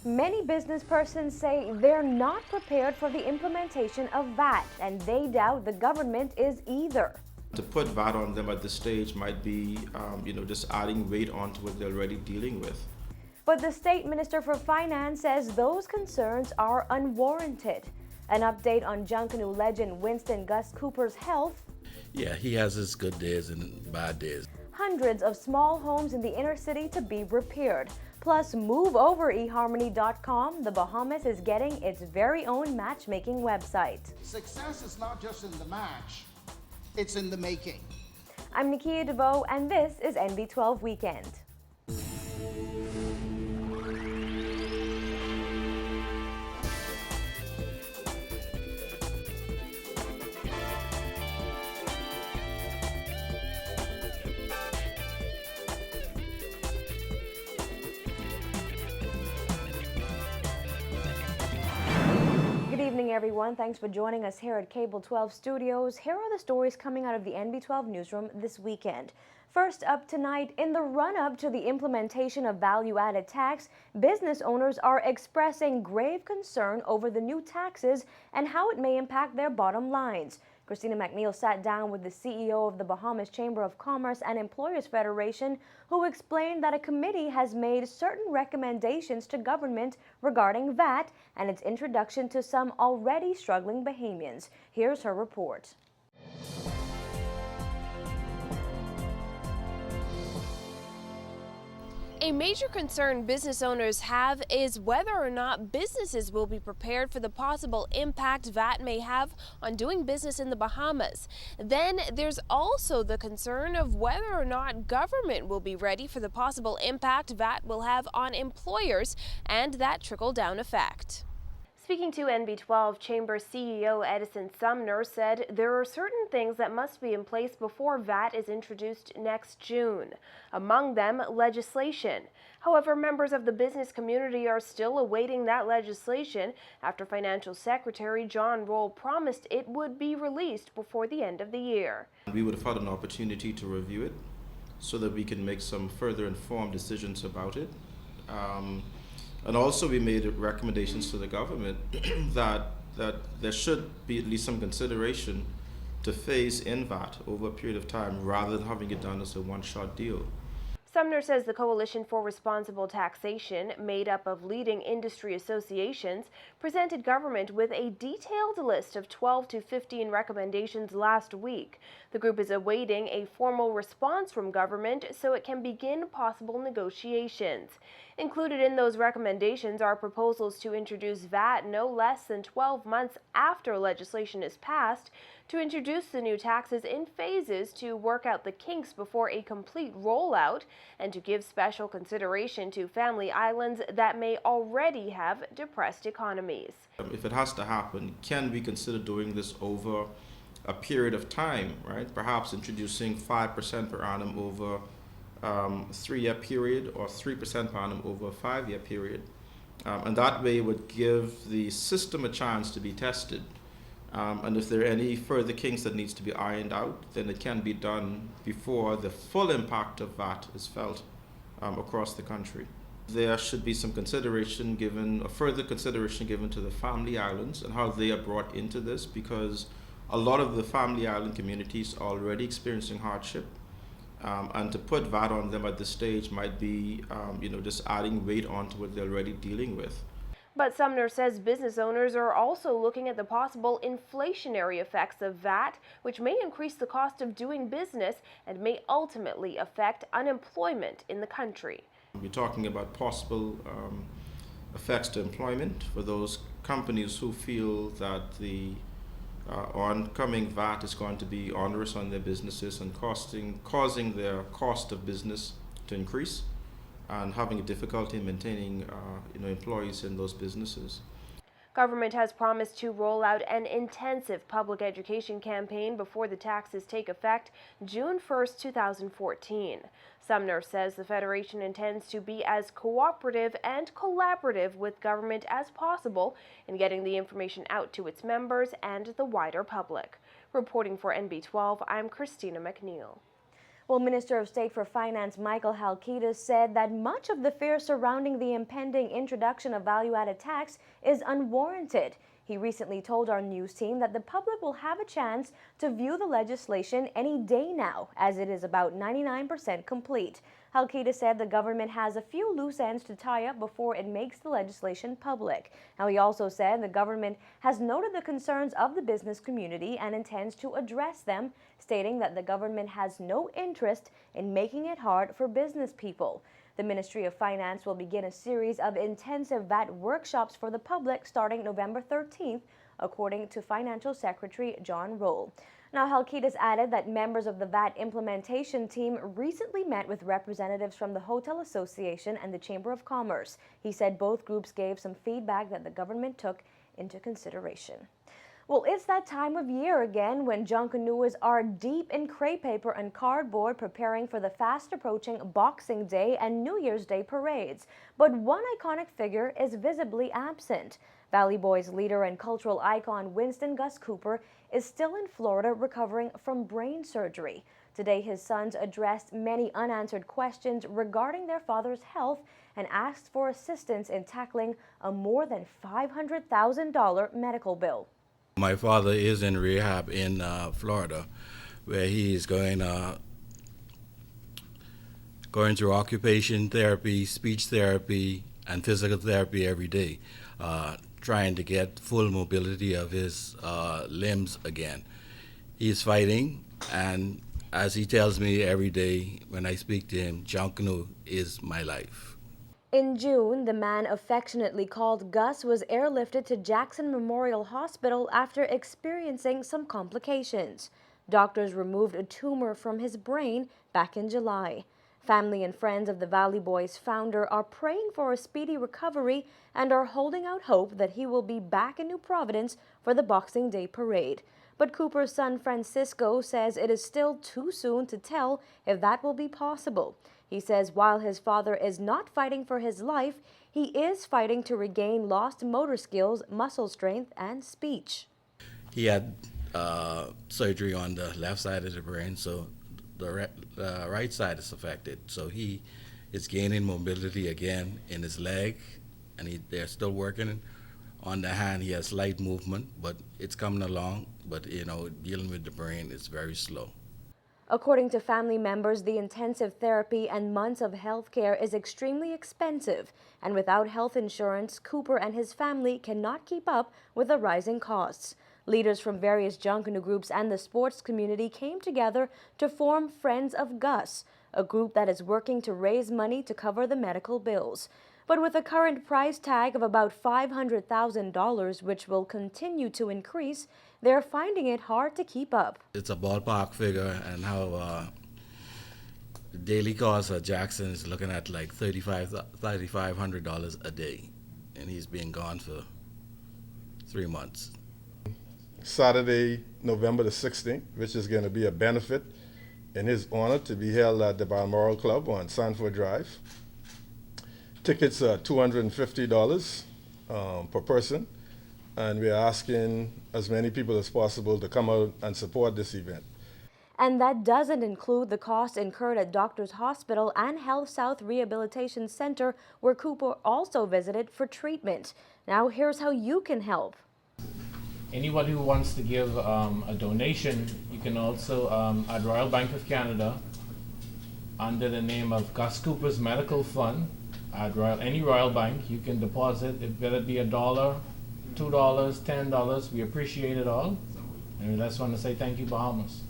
Many business persons say they're not prepared for the implementation of VAT, and they doubt the government is either. To put VAT on them at this stage might be, just adding weight onto what they're already dealing with. But the State Minister for Finance says those concerns are unwarranted. An update on Junkanoo legend Winston Cooper's health. Yeah, he has his good days and bad days. Hundreds of small homes in the inner city to be repaired. Plus, move over eharmony.com. The Bahamas is getting its very own matchmaking website. Success is not just in the match, it's in the making. I'm Nikia DeVoe, and this is NB12 Weekend. Good evening, everyone. Thanks for joining us here at Cable 12 Studios. Here are the stories coming out of the NB12 newsroom this weekend. First up tonight, in the run-up to the implementation of value-added tax, business owners are expressing grave concern over the new taxes and how it may impact their bottom lines. Christina McNeil sat down with the CEO of the Bahamas Chamber of Commerce and Employers Federation, who explained that a committee has made certain recommendations to government regarding VAT and its introduction to some already struggling Bahamians. Here's her report. A major concern business owners have is whether or not businesses will be prepared for the possible impact VAT may have on doing business in the Bahamas. Then there's also the concern of whether or not government will be ready for the possible impact VAT will have on employers and that trickle-down effect. Speaking to NB12, Chamber CEO Edison Sumner said there are certain things that must be in place before VAT is introduced next June, among them legislation. However, members of the business community are still awaiting that legislation after Financial Secretary John Roll promised it would be released before the end of the year. We would have had an opportunity to review it so that we can make some further informed decisions about it. And also we made recommendations to the government that there should be at least some consideration to phase in VAT over a period of time rather than having it done as a one-shot deal. Sumner says the Coalition for Responsible Taxation, made up of leading industry associations, presented government with a detailed list of 12 to 15 recommendations last week. The group is awaiting a formal response from government so it can begin possible negotiations. Included in those recommendations are proposals to introduce VAT no less than 12 months after legislation is passed, to introduce the new taxes in phases to work out the kinks before a complete rollout, and to give special consideration to family islands that may already have depressed economies. If it has to happen, can we consider doing this over a period of time, right? Perhaps introducing 5% per annum over a 3-year period or 3% per annum over a 5-year period. And that way would give the system a chance to be tested. And if there are any further kinks that needs to be ironed out, then it can be done before the full impact of VAT is felt across the country. There should be some consideration given, a further consideration given to the family islands and how they are brought into this, because a lot of the family island communities are already experiencing hardship. And to put VAT on them at this stage might be, just adding weight onto what they're already dealing with. But Sumner says business owners are also looking at the possible inflationary effects of VAT, which may increase the cost of doing business and may ultimately affect unemployment in the country. We're talking about possible effects to employment for those companies who feel that the oncoming VAT is going to be onerous on their businesses and causing their cost of business to increase, and having a difficulty in maintaining employees in those businesses. Government has promised to roll out an intensive public education campaign before the taxes take effect June 1st, 2014. Sumner says the Federation intends to be as cooperative and collaborative with government as possible in getting the information out to its members and the wider public. Reporting for NB12, I'm Christina McNeil. Well, Minister of State for Finance Michael Halkitis said that much of the fear surrounding the impending introduction of value-added tax is unwarranted. He recently told our news team that the public will have a chance to view the legislation any day now, as it is about 99% complete. Halkitis said the government has a few loose ends to tie up before it makes the legislation public. Now, he also said the government has noted the concerns of the business community and intends to address them, stating that the government has no interest in making it hard for business people. The Ministry of Finance will begin a series of intensive VAT workshops for the public starting November 13th, according to Financial Secretary John Roll. Now, Halkitis added that members of the VAT implementation team recently met with representatives from the Hotel Association and the Chamber of Commerce. He said both groups gave some feedback that the government took into consideration. Well, it's that time of year again when Junkanooers are deep in crepe paper and cardboard preparing for the fast-approaching Boxing Day and New Year's Day parades. But one iconic figure is visibly absent. Valley Boys leader and cultural icon Winston Cooper is still in Florida recovering from brain surgery. Today, his sons addressed many unanswered questions regarding their father's health and asked for assistance in tackling a more than $500,000 medical bill. My father is in rehab in Florida, where he is going through occupation therapy, speech therapy, and physical therapy every day, trying to get full mobility of his limbs again. He's fighting, and as he tells me every day when I speak to him, Junkanoo is my life. In June, the man affectionately called Gus was airlifted to Jackson Memorial Hospital after experiencing some complications. Doctors removed a tumor from his brain back in July. Family and friends of the Valley Boys founder are praying for a speedy recovery and are holding out hope that he will be back in New Providence for the Boxing Day parade. But Cooper's son Francisco says it is still too soon to tell if that will be possible. He says while his father is not fighting for his life, he is fighting to regain lost motor skills, muscle strength, and speech. He had surgery on the left side of the brain, so the right side is affected. So he is gaining mobility again in his leg, and they're still working on the hand. He has light movement, but it's coming along. But, dealing with the brain is very slow. According to family members, the intensive therapy and months of health care is extremely expensive, and without health insurance, Cooper and his family cannot keep up with the rising costs. Leaders from various Junkanoo groups and the sports community came together to form Friends of Gus, a group that is working to raise money to cover the medical bills. But with a current price tag of about $500,000, which will continue to increase, they're finding it hard to keep up. It's a ballpark figure, and how the daily cost of Jackson is looking at like $3,500 a day, and he's been gone for 3 months. Saturday, November the 16th, which is going to be a benefit in his honor to be held at the Balmoral Club on Sanford Drive. Tickets are $250 per person, and we're asking as many people as possible to come out and support this event. And that doesn't include the costs incurred at Doctors Hospital and Health South Rehabilitation Center, where Cooper also visited for treatment. Now here's how you can help. Anybody who wants to give a donation, you can also, at Royal Bank of Canada, under the name of Gus Cooper's Medical Fund, at any Royal Bank, you can deposit, whether it be $1, $2, $10, we appreciate it all. And we just want to say thank you, Bahamas.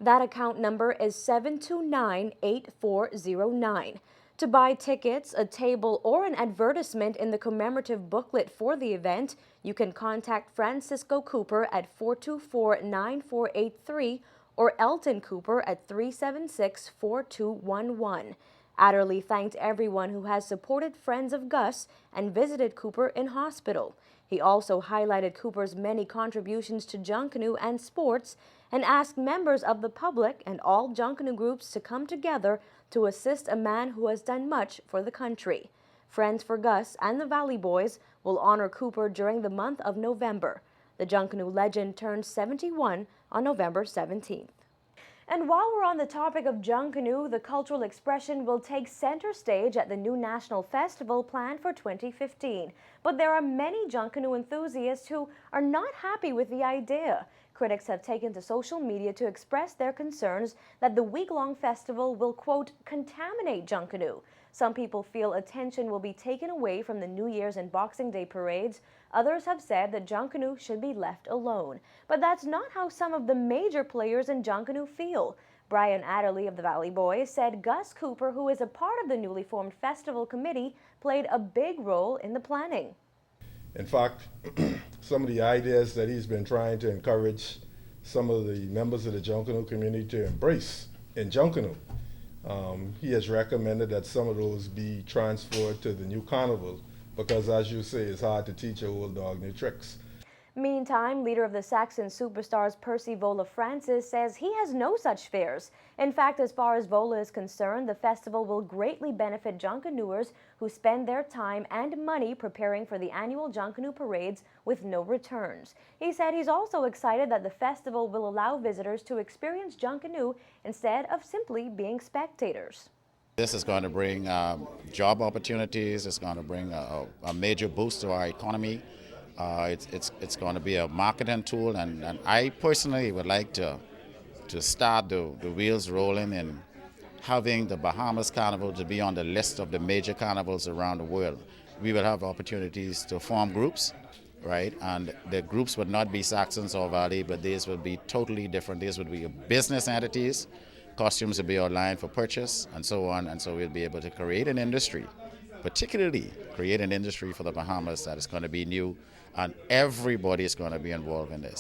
That account number is 729-8409. To buy tickets, a table, or an advertisement in the commemorative booklet for the event, you can contact Francisco Cooper at 424-9483 or Elton Cooper at 376-4211. Adderley thanked everyone who has supported Friends of Gus and visited Cooper in hospital. He also highlighted Cooper's many contributions to Junkanoo and sports and asked members of the public and all Junkanoo groups to come together to assist a man who has done much for the country. Friends for Gus and the Valley Boys will honor Cooper during the month of November. The Junkanoo legend turned 71 on November 17th. And while we're on the topic of Junkanoo, the cultural expression will take center stage at the new National Festival planned for 2015. But there are many Junkanoo enthusiasts who are not happy with the idea. Critics have taken to social media to express their concerns that the week-long festival will, quote, contaminate Junkanoo. Some people feel attention will be taken away from the New Year's and Boxing Day parades. Others have said that Junkanoo should be left alone. But that's not how some of the major players in Junkanoo feel. Brian Adderley of the Valley Boys said Gus Cooper, who is a part of the newly formed festival committee, played a big role in the planning. In fact, some of the ideas that he's been trying to encourage some of the members of the Junkanoo community to embrace in Junkanoo, he has recommended that some of those be transferred to the new carnival because, as you say, it's hard to teach an old dog new tricks. Meantime, leader of the Saxon Superstars Percy Vola Francis says he has no such fears. In fact, as far as Vola is concerned, the festival will greatly benefit Junkanooers who spend their time and money preparing for the annual Junkanoo parades with no returns. He said he's also excited that the festival will allow visitors to experience Junkanoo instead of simply being spectators. This is going to bring job opportunities. It's going to bring a major boost to our economy. It's going to be a marketing tool, and I personally would like to start the wheels rolling and having the Bahamas Carnival to be on the list of the major carnivals around the world. We will have opportunities to form groups, right? And the groups would not be Saxons or Valley, but these would be totally different. These would be business entities. Costumes would be online for purchase, and so on. And so we'll be able to create an industry, particularly create an industry for the Bahamas that is going to be new, and everybody is going to be involved in this.